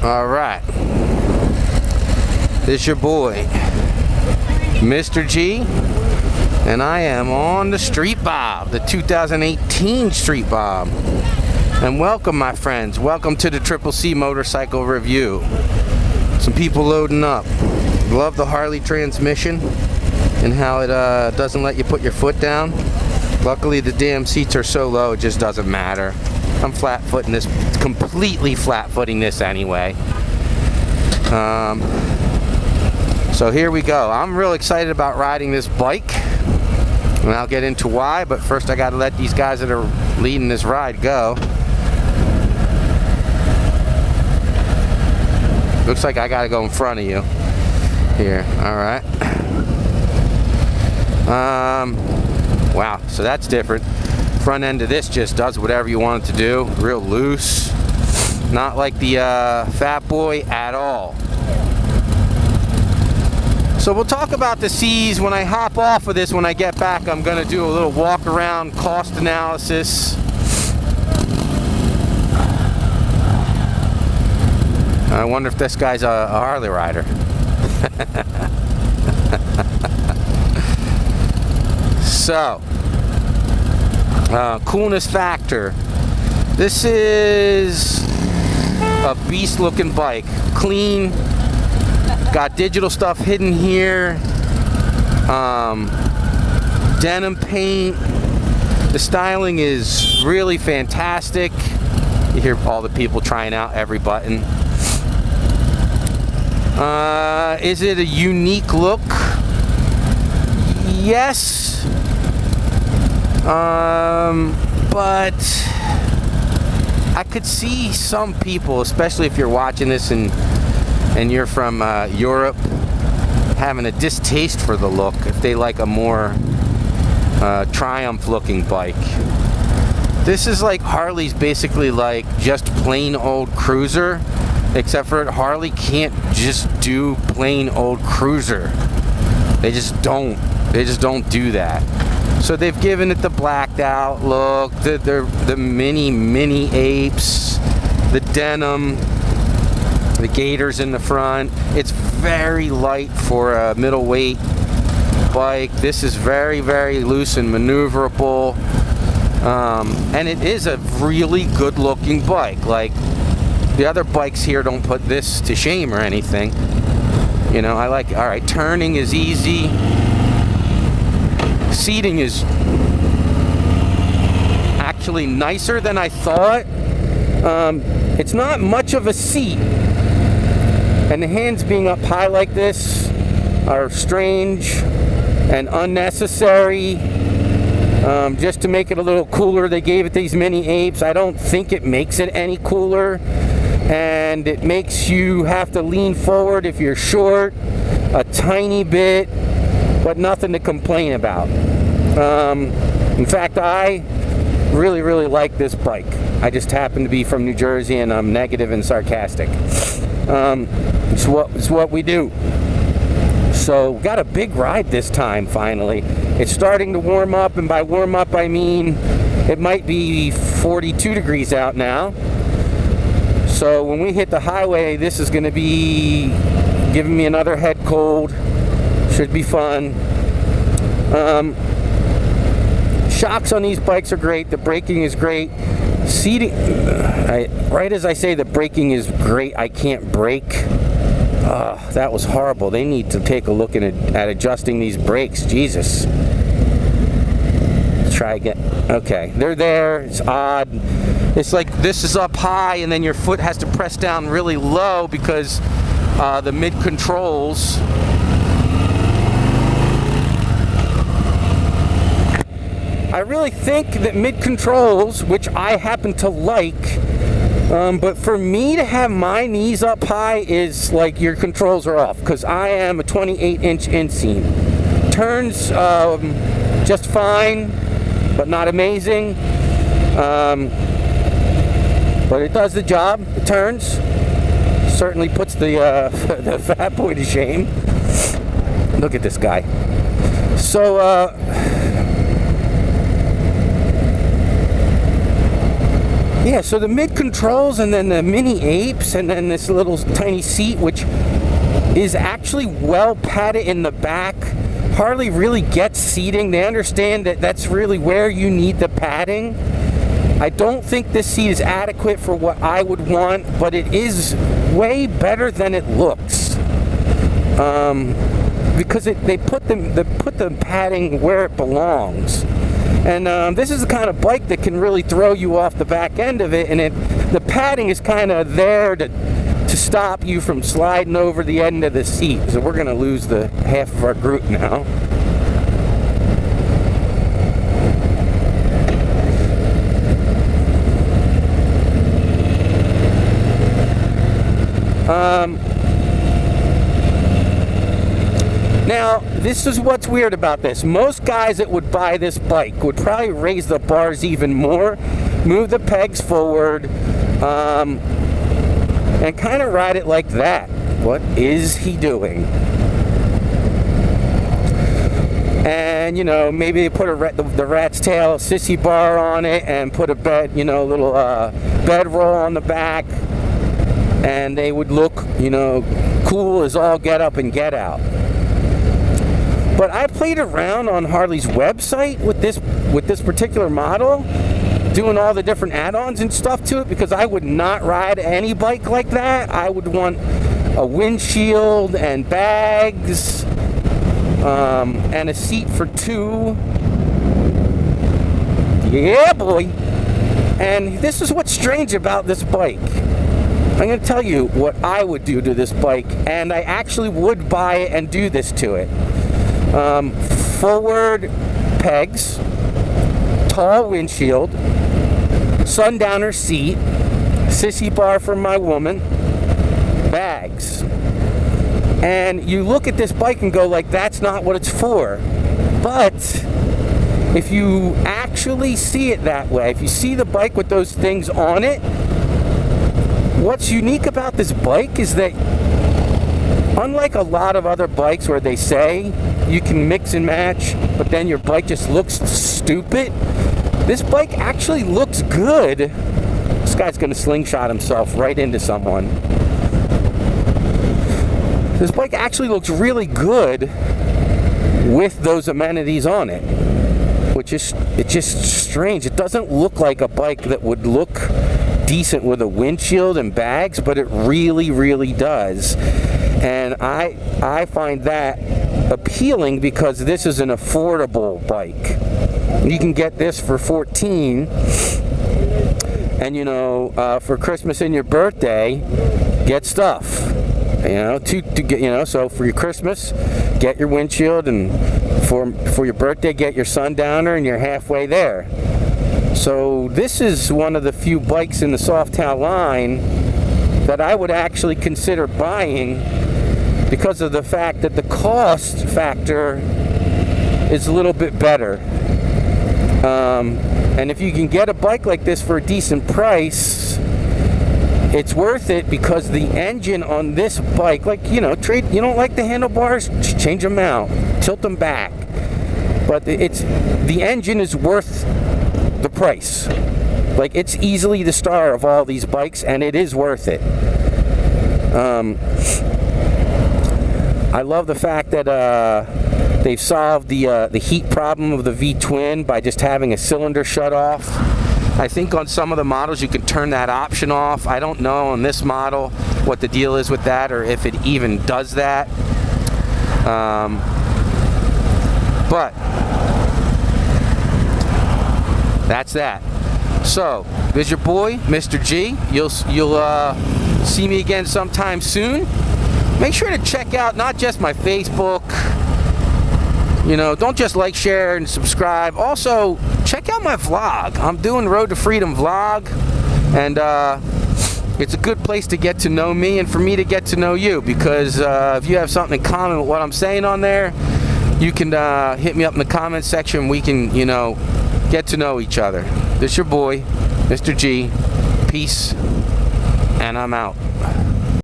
Alright, this is your boy, Mr. G, and I am on the Street Bob, the 2018 Street Bob. And welcome, my friends, welcome to the Triple C motorcycle review. Some people loading up. Love the Harley transmission and how it doesn't let you put your foot down. Luckily the damn seats are so low it just doesn't matter. I'm flat footing this, completely flat footing this anyway. So here we go. I'm real excited about riding this bike, and I'll get into why, but first I gotta let these guys that are leading this ride go. Looks like I gotta go in front of you here. Alright. Wow, so that's different. Front end of this just does whatever you want it to do. Real loose. Not like the Fat Boy at all. So we'll talk about the C's when I hop off of this. When I get back, I'm going to do a little walk around, cost analysis. I wonder if this guy's a Harley rider. So, coolness factor. This is a beast looking bike. Clean. Got digital stuff hidden here. Denim paint. The styling is really fantastic. You hear all the people trying out every button. Is it a unique look? Yes. But I could see some people, especially if you're watching this and you're from Europe, having a distaste for the look if they like a more Triumph looking bike. This is like Harley's basically like just plain old cruiser, except for Harley can't just do plain old cruiser. They just don't do that. So they've given it the blacked out look, the mini apes, the denim, the gaiters in the front. It's very light for a middleweight bike. This is very, very loose and maneuverable. And it is a really good looking bike. Like the other bikes here don't put this to shame or anything. You know, I like it. All right, turning is easy. Seating is actually nicer than I thought. It's not much of a seat, and the hands being up high like this are strange and unnecessary. Just to make it a little cooler, they gave it these mini apes. I don't think it makes it any cooler, and it makes you have to lean forward if you're short a tiny bit, but nothing to complain about. In fact, I really, really like this bike. I just happen to be from New Jersey and I'm negative and sarcastic. It's what we do. So, got a big ride this time, finally. It's starting to warm up, and by warm up I mean it might be 42 degrees out now. So when we hit the highway, this is going to be giving me another head cold. Should be fun. Shocks on these bikes are great. The braking is great. Seating, right as I say the braking is great, I can't brake. That was horrible. They need to take a look at adjusting these brakes. Jesus. Let's try again. Okay, they're there. It's odd. It's like this is up high and then your foot has to press down really low because the mid controls. I really think that mid controls, which I happen to like, but for me to have my knees up high is like your controls are off, because I am a 28-inch inseam. Turns just fine, but not amazing. But it does the job. It turns. Certainly puts the Fat Boy to shame. Look at this guy. So, Yeah, so the mid controls, and then the mini apes, and then this little tiny seat, which is actually well padded in the back. Harley really gets seating. They understand that that's really where you need the padding. I don't think this seat is adequate for what I would want, but it is way better than it looks. Because they put the padding where it belongs. And this is the kind of bike that can really throw you off the back end of it, and the padding is kind of there to stop you from sliding over the end of the seat. So we're going to lose the half of our group now. Now, this is what's weird about this. Most guys that would buy this bike would probably raise the bars even more, move the pegs forward, and kind of ride it like that. What is he doing? And, you know, maybe they put the rat's tail sissy bar on it and put a bed, you know, little bedroll on the back, and they would look, you know, cool as all get up and get out. But I played around on Harley's website with this particular model, doing all the different add-ons and stuff to it, because I would not ride any bike like that. I would want a windshield and bags, and a seat for two. Yeah, boy. And this is what's strange about this bike. I'm going to tell you what I would do to this bike, and I actually would buy it and do this to it. Forward pegs, tall windshield, sundowner seat, sissy bar for my woman, bags. And you look at this bike and go like, that's not what it's for. But if you actually see it that way, if you see the bike with those things on it, what's unique about this bike is that, unlike a lot of other bikes where they say you can mix and match, but then your bike just looks stupid, this bike actually looks good. This guy's going to slingshot himself right into someone. This bike actually looks really good with those amenities on it, which is, it's just strange. It doesn't look like a bike that would look decent with a windshield and bags, but it really, really does. And I find that appealing because this is an affordable bike. You can get this for $14, and you know, for Christmas and your birthday, get stuff. You know, to get, you know, so for your Christmas, get your windshield, and for your birthday, get your sundowner, and you're halfway there. So this is one of the few bikes in the Softail line that I would actually consider buying, because of the fact that the cost factor is a little bit better. And if you can get a bike like this for a decent price, it's worth it, because the engine on this bike, like, you know, you don't like the handlebars, just change them out, tilt them back. But the engine is worth the price. Like, it's easily the star of all these bikes, and it is worth it. I love the fact that they've solved the heat problem of the V-twin by just having a cylinder shut off. I think on some of the models you can turn that option off. I don't know on this model what the deal is with that, or if it even does that. But that's that. So there's your boy, Mr. G. You'll see me again sometime soon. Make sure to check out not just my Facebook. You know, don't just like, share, and subscribe. Also, check out my vlog. I'm doing Road to Freedom vlog, and it's a good place to get to know me and for me to get to know you, because if you have something in common with what I'm saying on there, you can hit me up in the comments section. We can, you know, get to know each other. This your boy, Mr. G. Peace, and I'm out.